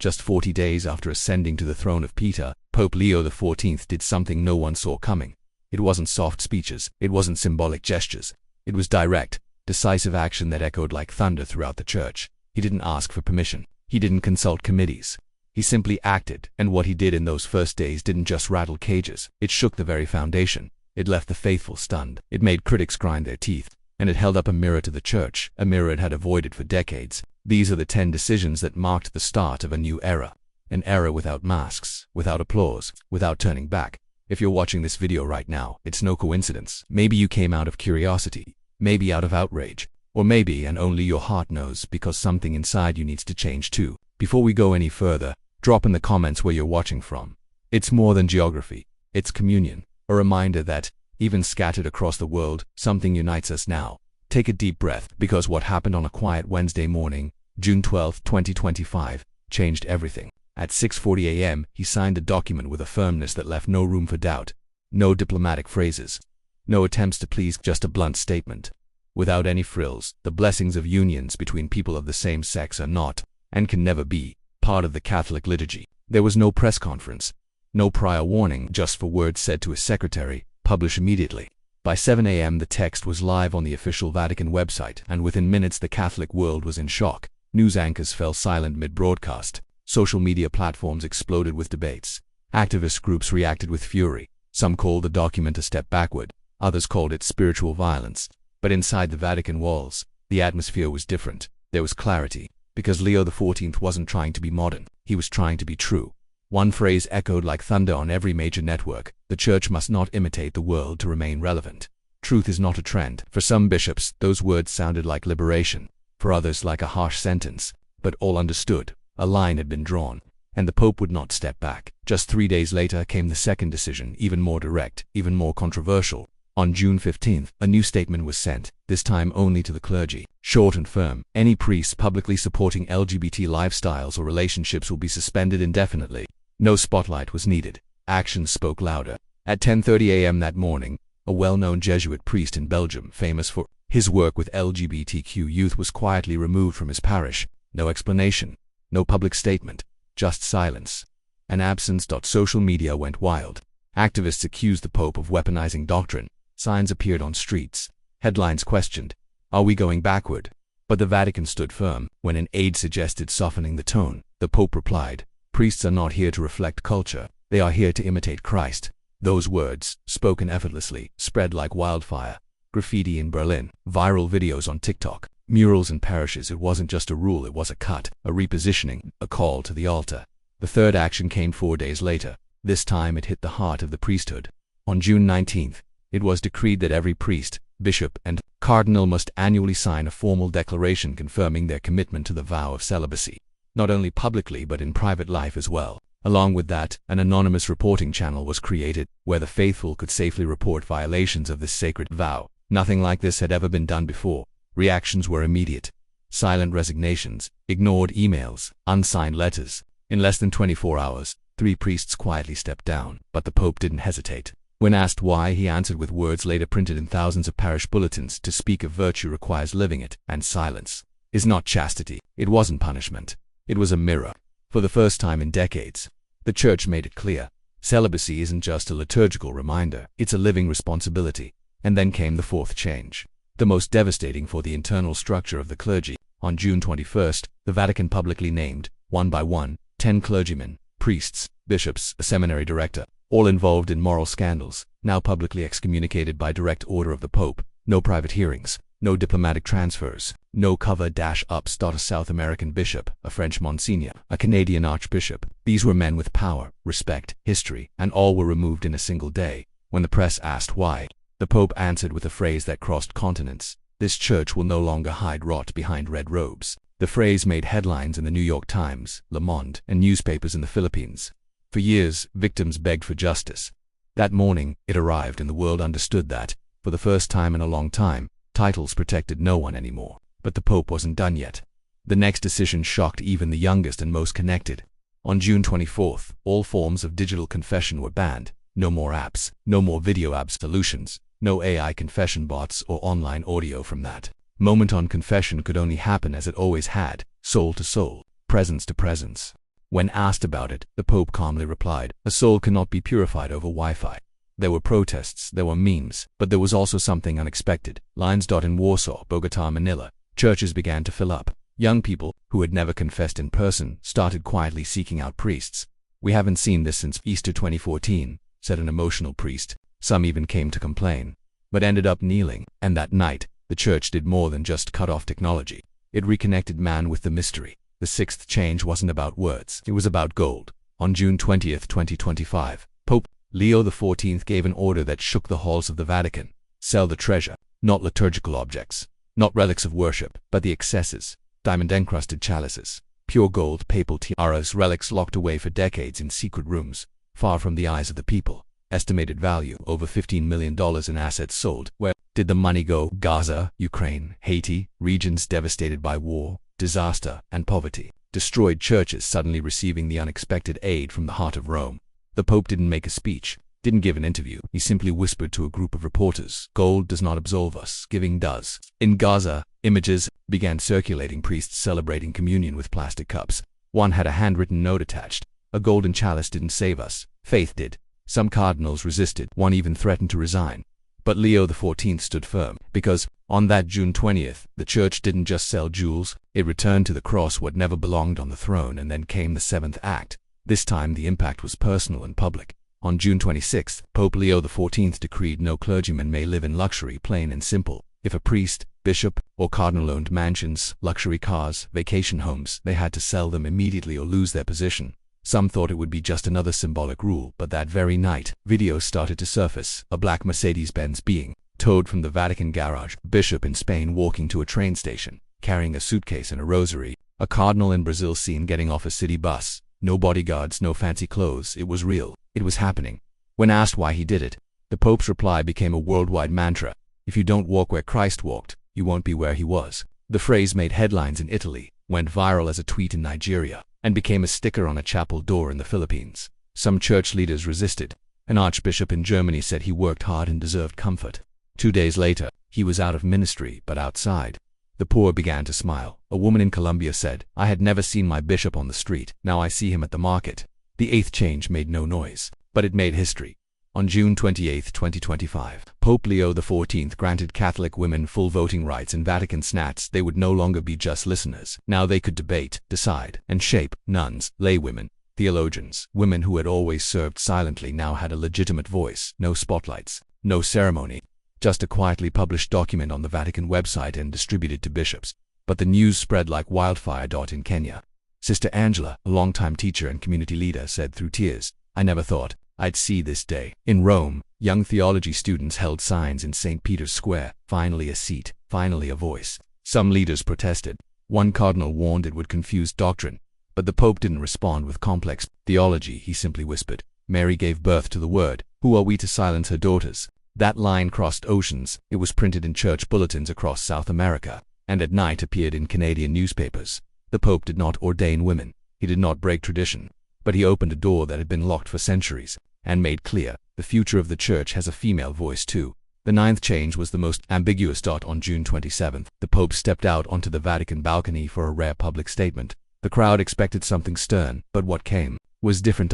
Just 40 days after ascending to the throne of Peter, Pope Leo XIV did something no one saw coming. It wasn't soft speeches, it wasn't symbolic gestures. It was direct, decisive action that echoed like thunder throughout the church. He didn't ask for permission. He didn't consult committees. He simply acted, and what he did in those first days didn't just rattle cages. It shook the very foundation. It left the faithful stunned. It made critics grind their teeth. And it held up a mirror to the church, a mirror it had avoided for decades. These are the 10 decisions that marked the start of a new era. An era without masks, without applause, without turning back. If you're watching this video right now, it's no coincidence. Maybe you came out of curiosity, maybe out of outrage, or maybe, and only your heart knows, because something inside you needs to change too. Before we go any further, drop in the comments where you're watching from. It's more than geography, it's communion, a reminder that, even scattered across the world, something unites us now. Take a deep breath, because what happened on a quiet Wednesday morning, June 12, 2025, changed everything. At 6:40 a.m., he signed the document with a firmness that left no room for doubt. No diplomatic phrases. No attempts to please, just a blunt statement. Without any frills, the blessings of unions between people of the same sex are not, and can never be, part of the Catholic liturgy. There was no press conference. No prior warning, just 4 words said to his secretary, publish immediately. By 7 a.m. the text was live on the official Vatican website, and within minutes the Catholic world was in shock. News anchors fell silent mid-broadcast. Social media platforms exploded with debates. Activist groups reacted with fury. Some called the document a step backward. Others called it spiritual violence. But inside the Vatican walls, the atmosphere was different. There was clarity. Because Leo XIV wasn't trying to be modern. He was trying to be true. One phrase echoed like thunder on every major network: the church must not imitate the world to remain relevant. Truth is not a trend. For some bishops, those words sounded like liberation. For others, like a harsh sentence. But all understood. A line had been drawn, and the Pope would not step back. Just 3 days later came the second decision, even more direct, even more controversial. On June 15th, a new statement was sent, this time only to the clergy. Short and firm: any priests publicly supporting LGBT lifestyles or relationships will be suspended indefinitely. No spotlight was needed. Actions spoke louder. At 10:30 a.m. that morning, a well-known Jesuit priest in Belgium, famous for his work with LGBTQ youth, was quietly removed from his parish. No explanation. No public statement. Just silence. An absence. Social media went wild. Activists accused the Pope of weaponizing doctrine. Signs appeared on streets. Headlines questioned, "Are we going backward?" But the Vatican stood firm. When an aide suggested softening the tone, the Pope replied, "Priests are not here to reflect culture. They are here to imitate Christ." Those words, spoken effortlessly, spread like wildfire. Graffiti in Berlin, viral videos on TikTok, murals in parishes. It wasn't just a rule, it was a cut, a repositioning, a call to the altar. The third action came 4 days later. This time it hit the heart of the priesthood. On June 19th, it was decreed that every priest, bishop, and cardinal must annually sign a formal declaration confirming their commitment to the vow of celibacy. Not only publicly but in private life as well. Along with that, an anonymous reporting channel was created, where the faithful could safely report violations of this sacred vow. Nothing like this had ever been done before. Reactions were immediate. Silent resignations, ignored emails, unsigned letters. In less than 24 hours, 3 priests quietly stepped down. But the Pope didn't hesitate. When asked why, he answered with words later printed in thousands of parish bulletins: "To speak of virtue requires living it, and silence is not chastity." It wasn't punishment. It was a mirror. For the first time in decades, the Church made it clear. Celibacy isn't just a liturgical reminder, it's a living responsibility. And then came the fourth change, the most devastating for the internal structure of the clergy. On June 21st, the Vatican publicly named, one by one, 10 clergymen, priests, bishops, a seminary director, all involved in moral scandals, now publicly excommunicated by direct order of the Pope. No private hearings, no diplomatic transfers, no cover-ups. A South American bishop, a French Monsignor, a Canadian archbishop. These were men with power, respect, history, and all were removed in a single day. When the press asked why, the Pope answered with a phrase that crossed continents: "This church will no longer hide rot behind red robes." The phrase made headlines in the New York Times, Le Monde, and newspapers in the Philippines. For years, victims begged for justice. That morning, it arrived, and the world understood that, for the first time in a long time, titles protected no one anymore. But the Pope wasn't done yet. The next decision shocked even the youngest and most connected. On June 24th, all forms of digital confession were banned. No more apps, no more video absolutions, no AI confession bots or online audio. From that moment on, confession could only happen as it always had, soul to soul, presence to presence. When asked about it, the Pope calmly replied, "A soul cannot be purified over Wi-Fi." There were protests, there were memes, but there was also something unexpected. Lines. In Warsaw, Bogota, Manila, churches began to fill up. Young people, who had never confessed in person, started quietly seeking out priests. "We haven't seen this since Easter 2014, said an emotional priest. Some even came to complain, but ended up kneeling. And that night, the church did more than just cut off technology. It reconnected man with the mystery. The sixth change wasn't about words, it was about gold. On June 20th, 2025, Pope Leo XIV gave an order that shook the halls of the Vatican. Sell the treasure, not liturgical objects, not relics of worship, but the excesses. Diamond-encrusted chalices, pure gold papal tiaras, relics locked away for decades in secret rooms, far from the eyes of the people. Estimated value, over $15 million in assets sold. Where did the money go? Gaza, Ukraine, Haiti, regions devastated by war, disaster, and poverty. Destroyed churches suddenly receiving the unexpected aid from the heart of Rome. The Pope didn't make a speech, didn't give an interview. He simply whispered to a group of reporters, "Gold does not absolve us, giving does." In Gaza, images began circulating, priests celebrating communion with plastic cups. One had a handwritten note attached. "A golden chalice didn't save us, faith did." Some cardinals resisted, one even threatened to resign. But Leo XIV stood firm, because, on that June 20th, the church didn't just sell jewels, it returned to the cross what never belonged on the throne. And then came the seventh act. This time the impact was personal and public. On June 26th, Pope Leo XIV decreed no clergyman may live in luxury, plain and simple. If a priest, bishop, or cardinal owned mansions, luxury cars, vacation homes, they had to sell them immediately or lose their position. Some thought it would be just another symbolic rule, but that very night, videos started to surface. A black Mercedes-Benz being towed from the Vatican garage, a bishop in Spain walking to a train station, carrying a suitcase and a rosary, a cardinal in Brazil seen getting off a city bus. No bodyguards, no fancy clothes, it was real. It was happening. When asked why he did it, the Pope's reply became a worldwide mantra. "If you don't walk where Christ walked, you won't be where he was." The phrase made headlines in Italy, went viral as a tweet in Nigeria, and became a sticker on a chapel door in the Philippines. Some church leaders resisted. An archbishop in Germany said he worked hard and deserved comfort. 2 days later, he was out of ministry, but outside. The poor began to smile. A woman in Colombia said, "I had never seen my bishop on the street. Now I see him at the market." The eighth change made no noise, but it made history. On June 28, 2025, Pope Leo XIV granted Catholic women full voting rights in Vatican Senate. They would no longer be just listeners. Now they could debate, decide, and shape. Nuns, laywomen, theologians, women who had always served silently now had a legitimate voice. No spotlights, no ceremony, just a quietly published document on the Vatican website and distributed to bishops. But the news spread like wildfire. In Kenya, Sister Angela, a longtime teacher and community leader, said through tears, "I never thought I'd see this day." In Rome, young theology students held signs in St. Peter's Square, "Finally a seat, finally a voice." Some leaders protested. One cardinal warned it would confuse doctrine. But the Pope didn't respond with complex theology. He simply whispered, "Mary gave birth to the Word. Who are we to silence her daughters?" That line crossed oceans. It was printed in church bulletins across South America, and at night appeared in Canadian newspapers. The Pope did not ordain women. He did not break tradition. But he opened a door that had been locked for centuries, and made clear, the future of the church has a female voice too. The ninth change was the most ambiguous. On June 27th, the Pope stepped out onto the Vatican balcony for a rare public statement. The crowd expected something stern, but what came was different.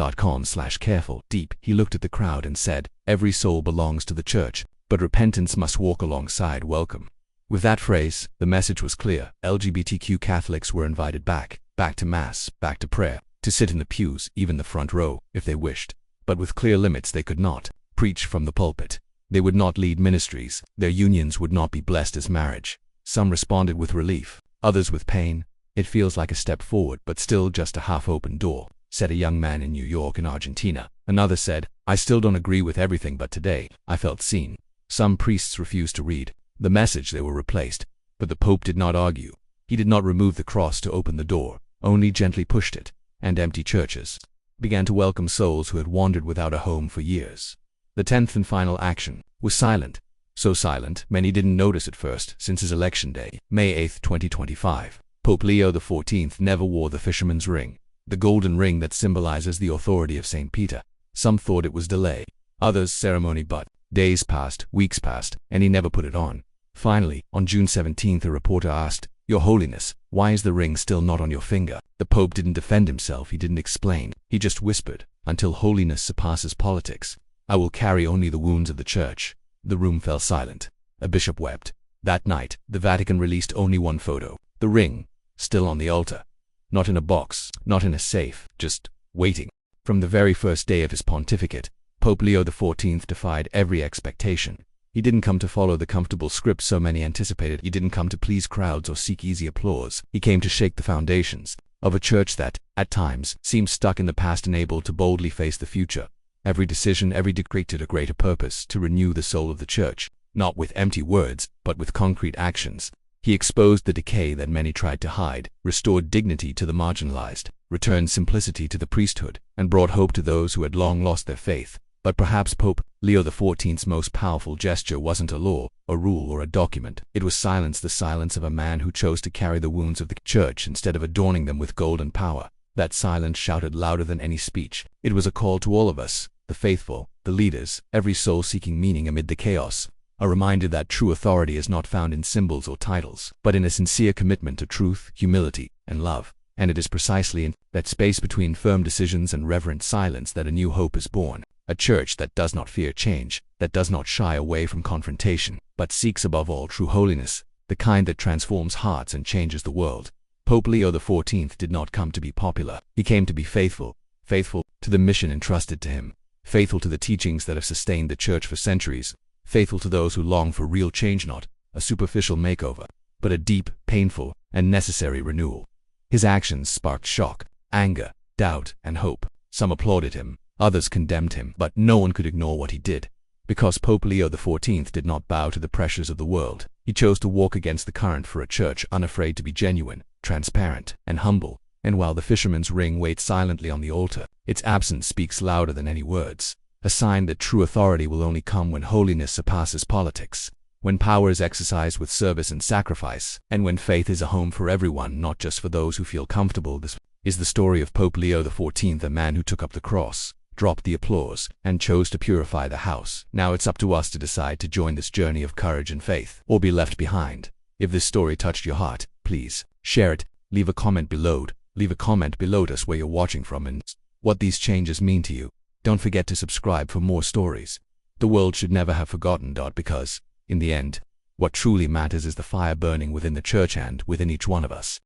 Careful, deep. He looked at the crowd and said, "Every soul belongs to the church, but repentance must walk alongside welcome." With that phrase, the message was clear. LGBTQ Catholics were invited back to Mass, back to prayer, to sit in the pews, even the front row, if they wished. But with clear limits. They could not preach from the pulpit. They would not lead ministries. Their unions would not be blessed as marriage. Some responded with relief, others with pain. "It feels like a step forward, but still just a half-open door," said a young man in New York and Argentina. Another said, "I still don't agree with everything, but today, I felt seen." Some priests refused to read the message. They were replaced. But the Pope did not argue. He did not remove the cross to open the door, only gently pushed it, and empty churches began to welcome souls who had wandered without a home for years. The 10th and final action was silent. So silent, many didn't notice at first. Since his election day, May 8, 2025, Pope Leo XIV never wore the fisherman's ring, the golden ring that symbolizes the authority of St. Peter. Some thought it was delay, others ceremony, but days passed, weeks passed, and he never put it on. Finally, on June 17th, a reporter asked, "Your Holiness, why is the ring still not on your finger?" The Pope didn't defend himself, he didn't explain. He just whispered, "Until holiness surpasses politics, I will carry only the wounds of the Church." The room fell silent. A bishop wept. That night, the Vatican released only one photo. The ring, still on the altar. Not in a box, not in a safe, just waiting. From the very first day of his pontificate, Pope Leo XIV defied every expectation. He didn't come to follow the comfortable script so many anticipated. He didn't come to please crowds or seek easy applause. He came to shake the foundations of a church that, at times, seemed stuck in the past and able to boldly face the future. Every decision, every decree had a greater purpose: to renew the soul of the church, not with empty words, but with concrete actions. He exposed the decay that many tried to hide, restored dignity to the marginalized, returned simplicity to the priesthood, and brought hope to those who had long lost their faith. But perhaps Pope Leo XIV's most powerful gesture wasn't a law, a rule, or a document. It was silence, the silence of a man who chose to carry the wounds of the church instead of adorning them with gold and power. That silence shouted louder than any speech. It was a call to all of us, the faithful, the leaders, every soul seeking meaning amid the chaos. A reminder that true authority is not found in symbols or titles, but in a sincere commitment to truth, humility, and love. And it is precisely in that space between firm decisions and reverent silence that a new hope is born. A church that does not fear change, that does not shy away from confrontation, but seeks above all true holiness, the kind that transforms hearts and changes the world. Pope Leo XIV did not come to be popular. He came to be faithful, faithful to the mission entrusted to him, faithful to the teachings that have sustained the church for centuries, faithful to those who long for real change, not a superficial makeover, but a deep, painful, and necessary renewal. His actions sparked shock, anger, doubt, and hope. Some applauded him, others condemned him, but no one could ignore what he did. Because Pope Leo XIV did not bow to the pressures of the world, he chose to walk against the current for a church unafraid to be genuine, transparent, and humble. And while the fisherman's ring waits silently on the altar, its absence speaks louder than any words. A sign that true authority will only come when holiness surpasses politics, when power is exercised with service and sacrifice, and when faith is a home for everyone, not just for those who feel comfortable. This is the story of Pope Leo XIV, a man who took up the cross, dropped the applause, and chose to purify the house. Now it's up to us to decide to join this journey of courage and faith, or be left behind. If this story touched your heart, please share it, leave a comment below. Leave a comment below us where you're watching from and what these changes mean to you. Don't forget to subscribe for more stories. The world should never have forgotten. Because, in the end, what truly matters is the fire burning within the church and within each one of us.